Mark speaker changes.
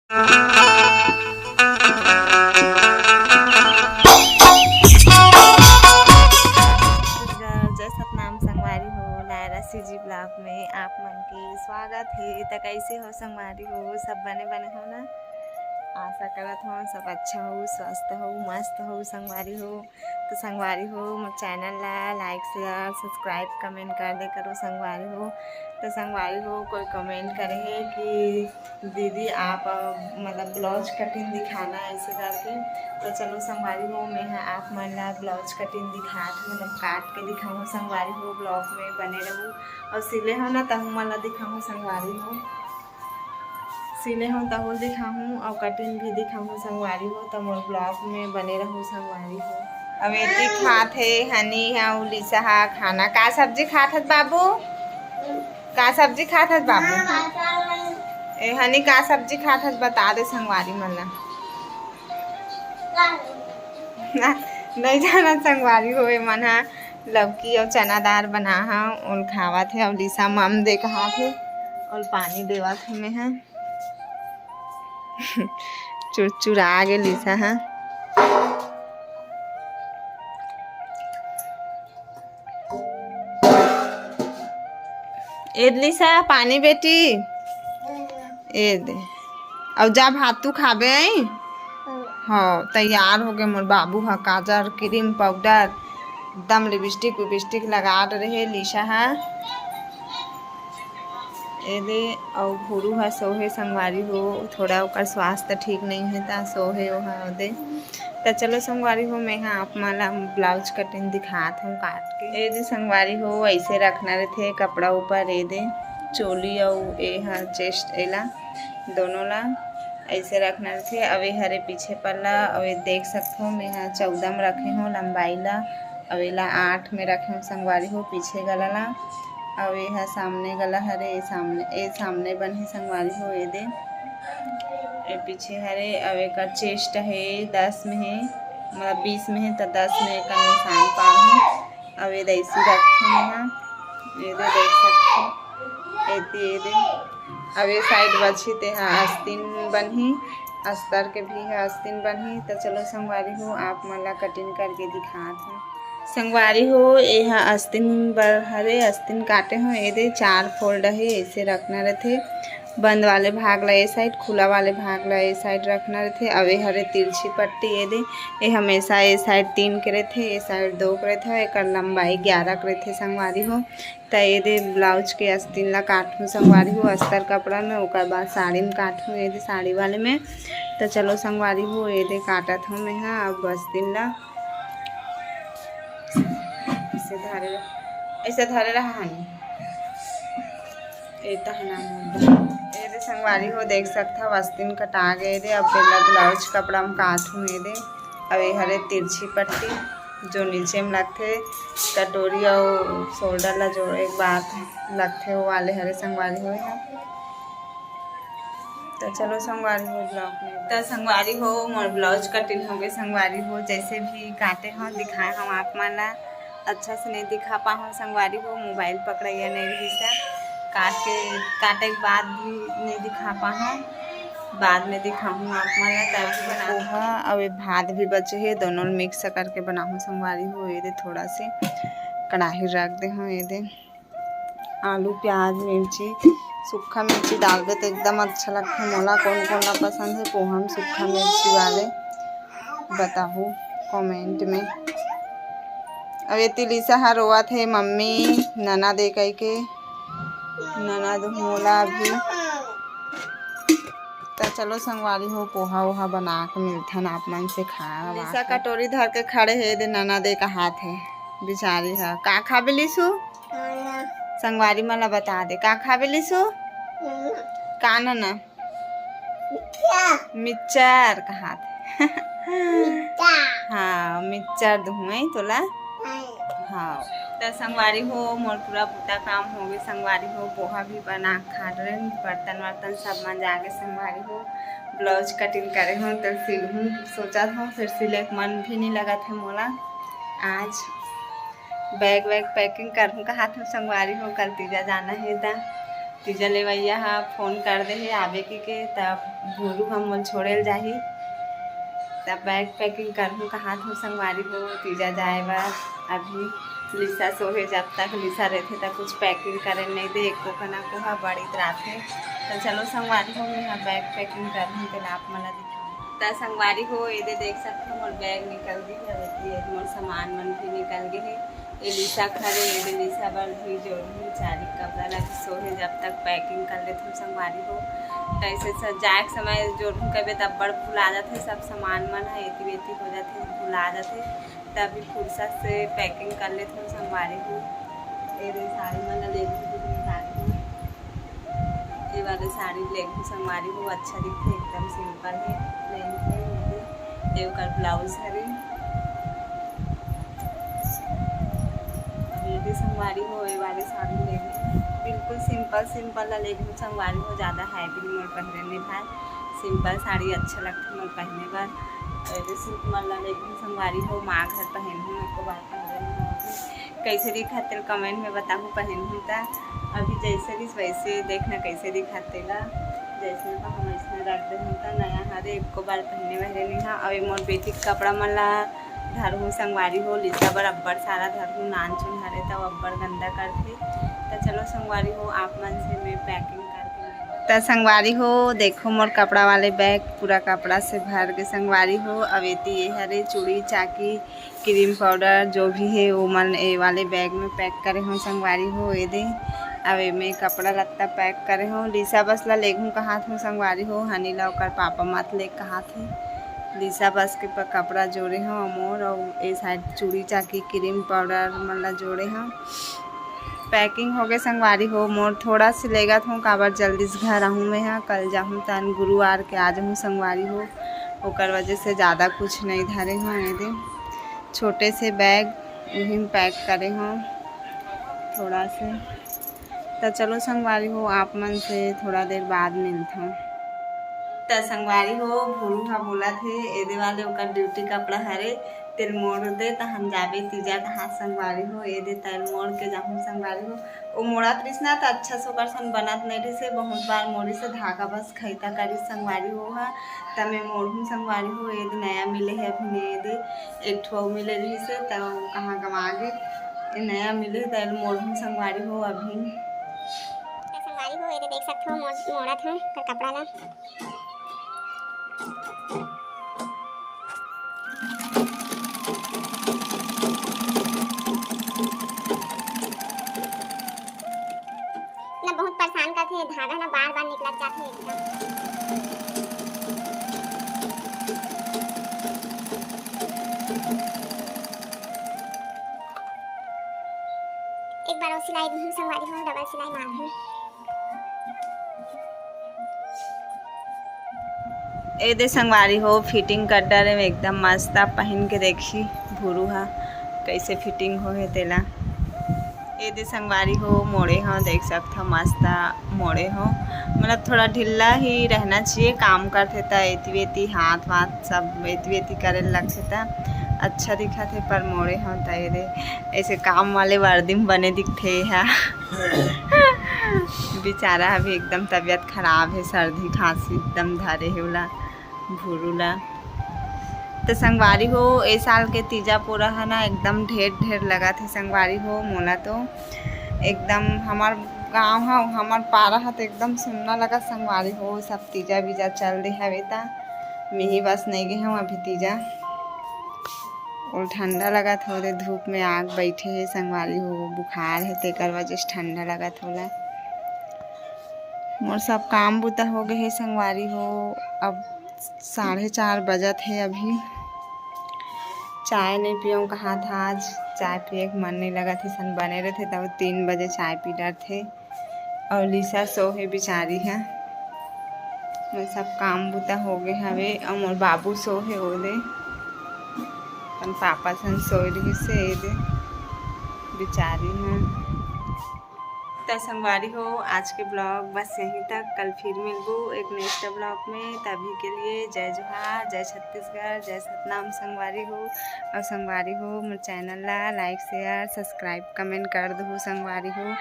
Speaker 1: जय सतनाम संगवारी हो लायरा सीजी ब्लॉग में आप मन के स्वागत है। तो कैसे हो संगवारी हो, सब बने बने हो ना। आशा करत हो सब अच्छा हो, स्वस्थ हो, मस्त हो संगवारी हो। तो संगवारी हो मोर चैनल ला लाइक शेयर सब्सक्राइब कमेंट कर दे करो संगवारी हो। तो संगवारी हो कोई कमेंट करे है कि दीदी आप मतलब ब्लाउज कटिंग दिखाना ऐसे करके। तो चलो संगवारी हो मैं आप मन ला ब्लाउज कटिंग दिखा मतलब काट के दिखाऊँ संगवारी हो। ब्लॉग में बने रहूँ और सिले हो ना तहु मन ला दिखाऊँ संगवारी हो। सिले हूँ तहु दिखाऊँ और कटिंग भी दिखाऊँ संगवारी हो। तो मोर ब्लॉग में बने रहूँ संगवारी हो। अब एती खात है हनी है लिसा हा खाना। का सब्जी खात है बाबू? का सब्जी खात है बाबू? ए हनी का सब्जी खात है बता दे संगवारी मन ला। नहीं जाना संगवारी हो मन हा लौकी और चना दाल बना हा और खावत है। और लिसा मम दे कहा थे और पानी देवत है मैं हा चुरचुरा गे लिसा हा। ए लिसा पानी बेटी ए दे। और जा भात तू खाबे आई। हाँ तैयार हो गए मोर बाबू हा काजर क्रीम पाउडर एकदम लिपस्टिक विपस्टिक लगा रहे लिसा हा। ए दे और भूरू हा सोहे संगवारी हो थोड़ा ओकर स्वास्थ्य ठीक नहीं है ता सोहे ओहा दे। तो चलो संगवारी हो मैं आप माला ब्लाउज कटिंग दिखात हूँ काट के। ए दे संगवारी हो ऐसे रखना रहते कपड़ा ऊपर। ए दे चोली और ए हा चेस्ट एला दोनों ला ऐसे रखना रहते। अब हरे पीछे पल्ला अब देख सकते हो मैं 14 में रखे हूँ लंबाई ला। अब एला 8 में रखे हूँ संगवारी हो पीछे गला ला। अब यह सामने गला हरे ए सामने बन है संगवारी हो। ए दे ए पीछे हरे अब एक चेस्ट है 10 में है मतलब 20 में है तो 10 में का निशान पार हूँ। अब ये ऐसी रखे हैं ये दे देख सकते हो ए दे। अब ये साइड बची ते आस्तीन बनी अस्तर के भी है आस्तीन बनी। तो चलो संगवारी हो आप मला कटिंग करके दिखात हूँ संगवारी हो। यह आस्तीन बर हरे आस्तीन काटे हो। ये दे 4 फोल्ड है ऐसे रखना रहते। बंद वाले भाग ला ए साइड खुला वाले भाग ला ए साइड रखना रहते। अब ये हरे तिरछी पट्टी ये दे ये हमेशा ए साइड 3 के रहते ए साइड 2 के रहते। एक लंबाई 11 के रहते संगवारी हो। तो ये दे ब्लाउज के आस्तीन ला काटूँ संगवारी हो अस्तर कपड़ा में ओकर बाद साड़ी में काटूँ ये दे साड़ी वाले में। तो चलो संगवारी हो ये दे काटत हूँ मैं अब आस्तीन ला ऐसे धरे रहा हनी ये दे संगवारी हो देख सकता हो आस्तीन कटा गए दे। अब पहला ब्लाउज कपड़ा में काटूँ ये दे। अब ये हरे तिरछी पट्टी जो नीचे में लगते कटोरी और शोल्डर ला जो एक बात लगते वो वाले हरे संगवारी हो है। तो चलो संगवारी हो ब्लाउज में तो संगवारी हो मोर ब्लाउज कटिंग हो गए संगवारी हो। जैसे भी काटे हो दिखाए हम आप माला अच्छा से नहीं दिखा पाऊँ संगवारी हो मोबाइल पकड़िया नहीं रही सा काटे के बाद भी नहीं दिखा पाऊँ बाद में दिखाऊँ आप माला तभी पोहा और भात भी बचे है दोनों मिक्स करके बनाऊँ संगवारी हो। ये दे थोड़ा से कढ़ाई रख दे हूँ ये दे आलू प्याज मिर्ची सूखा मिर्ची डाल दे तो एकदम अच्छा लगता है। मोला कौन कौन ना पसंद है पोहा में सूखा मिर्ची वाले बताओ कमेंट में। अब ये तिलिसा हा रोआ थे मम्मी नाना दे कह के नाना दो मोला भी। तो चलो संगवारी हो पोहा वोहा बना के मिलता ना आप मन से खा। लिसा कटोरी धर के खड़े है दे नाना दे का हाथ है बिचारी है का खा बिलिसु संगवारी मला बता दे का खा बिलिसु का ना मिक्सचर का हाथ हाँ मिक्सचर धुए तोला हाँ। तो संगवारी हो मोर पूरा पूरा काम हो गए संगवारी हो पोहा भी बना खा रहे बर्तन वर्तन सब मंजा के संगवारी हो ब्लाउज कटिंग करे हूँ तो सिलूँ सोचा था फिर सिले मन भी नहीं लगा था मोला। आज बैग वैग पैकिंग करूँ का हाथ में संगवारी हो कल तीजा जाना है दा तीजा लेवैया हा फोन कर दे है आवे के तब भोरू हम मोल छोड़े जाही तब बैग पैकिंग करहूँ कहाँ हूँ संगवारी हो तीजा जाए बार अभी लिसा सोहे जब तक लिसा रहते तक कुछ पैकिंग करे नहीं दे एको कना को हा बड़ी रात है तो चलो संगवारी हो मैं यहाँ बैग पैकिंग करहूँ तो आप मला दिखाऊँ तो संगवारी हो ये देख सकते हो मोर बैग निकल गई है मोर सामान मन भी निकल गए है ये लिसा खड़े ये लिसा बर भी जोड़ू चारी कपड़ा लगे सोहे जब तक पैकिंग कर लेते हूँ संगवारी हो तो ऐसे जाए के समय जोड़ू कभी तब बड़ भुला जाते सब सामान मन है एती वेती हो जाते भुला जाते तभी फुर्सत से पैकिंग कर लेते हूँ संगवारी हो ये साड़ी मन ले ये वाले साड़ी लेगू संगवारी हो अच्छा दिखते एकदम सिंपल है प्लेन है ये ब्लाउज है ये संगवारी हो ये वाले साड़ी लेगी बिल्कुल सिंपल ला लेगी संगवारी हो ज़्यादा हैवी मोर पहनने भाई सिंपल साड़ी अच्छा लगता है मोर पहनने बार सूट मन ला लेगी संगवारी हो माँ घर पहनूँ एको बार पहन कैसे दिखाते कमेंट में बताऊँ पहनूँ ता अभी जैसे भी वैसे देखना कैसे दिखाते ला जैसे हम ऐसे रख दे तो नया हरे एको बार पहनने वाले नहीं हाँ अभी मोर बेटी कपड़ा मन ला धरहूँ संगवारी हो लिसा बर अब्बड़ सारा धरहूँ नान चुन हरे तब अब्बड़ गंदा करके तो चलो संगवारी हो आप मन से मैं पैकिंग करके तो संगवारी हो देखो मोर कपड़ा वाले बैग पूरा कपड़ा से भर के संगवारी हो अवेती ये हरे चूड़ी चाकी क्रीम पाउडर जो भी है वो मन ये वाले बैग में पैक करे हूँ संगवारी हो ये दे अब में कपड़ा लत्ता पैक करे हूँ लिसा बस ला लेगूँ कहाँ हूँ संगवारी हो हनी ला ओकर पापा मत ले कहाँ थे लिसा बस के कपड़ा जोड़े हों मोर और ये साइड चूड़ी चाकी क्रीम पाउडर मतलब जोड़े हों पैकिंग हो गए संगवारी हो मोर थोड़ा सी लेगा हूँ काबर जल्दी से घर आहूँ मैं यहाँ कल जाऊँ तन गुरुवार के आज हूँ संगवारी हो ओकर वजह से ज़्यादा कुछ नहीं धरे हों ये दिन छोटे से बैग वही पैक करे हों थोड़ा से तो चलो संगवारी हो आप मन से थोड़ा देर बाद मिलता हूँ तो संगवारी हो भूरू हा बोला थे एदे वाले ओकर ड्यूटी कपड़ा हरे तेल मोड़ दे तो हम जाबे तीजा कहाँ संगवारी हो ये दे तेल मोड़ के जाऊँ संगवारी हो वो मोड़ा तृष्णा तो अच्छा से ओकर सन बनत नहीं रही से बहुत बार मोड़ी से धागा बस खैता करी संगवारी हो हा तब मैं मोड़ूँ संगवारी हो ये दे नया मिले है अभी ये दे एक ठो मिले रही से तब कहाँ गवा गए नया मिले तेल मोड़ूँ संगवारी हो अभी
Speaker 2: संगवारी हो ये देख सकते हो मोड़ा था कपड़ा ला ना बहुत परेशान करते धागा ना बार निकलत जाते एक बार और सिलाई दूँ संगवारी हो डबल सिलाई मारूँ
Speaker 1: ए दे संगवारी हो फिटिंग कड्डा रे एकदम मस्त पहन के देखी भूरू हा कैसे फिटिंग हो है तेला ए दे संगवारी हो मोड़े हो देख सकते हो मस्त मोड़े हो मतलब थोड़ा ढीला ही रहना चाहिए काम करते था एती वेती हाथ वाथ सब एती वेती करे लगते था अच्छा दिखा थे पर मोड़े हो तो ये दे ऐसे काम वाले वर्दी में बने दिखते है बेचारा अभी एकदम तबीयत खराब है सर्दी खांसी एकदम धरे है उला भूरूला तो संगवारी हो ए साल के तीजा पूरा है ना एकदम ढेर लगा थे संगवारी हो मोला तो एकदम हमार गाँव है हमार पारा है तो एकदम सुनना लगा संगवारी हो सब तीजा बीजा चल रही हवे ता मैं ही बस नहीं गई हूँ अभी तीजा और ठंडा लगा थोड़े धूप में आग बैठे है संगवारी हो बुखार है तेकर वजह से ठंडा लगा थोड़ा मोर सब काम बुता हो गए है संगवारी हो अब 4:30 बजत है अभी चाय नहीं पियो कहाँ था आज चाय पिए मन नहीं लगा थे सन बने रहे थे तब 3 बजे चाय पी डर थे और लिसा सो है बेचारी है मैं सब काम बुता हो गए हवे और मोर बाबू सो है ओ दे अपन पापा सन सो रही से दे बेचारी है तो संगवारी हो आज के ब्लॉग बस यहीं तक कल फिर मिलूँ एक नेक्स्ट ब्लॉग में तभी के लिए जय जोहार जय छत्तीसगढ़ जय सतनाम संगवारी हो और संगवारी हो मेरे चैनल ला लाइक शेयर सब्सक्राइब कमेंट कर दो संगवारी हो।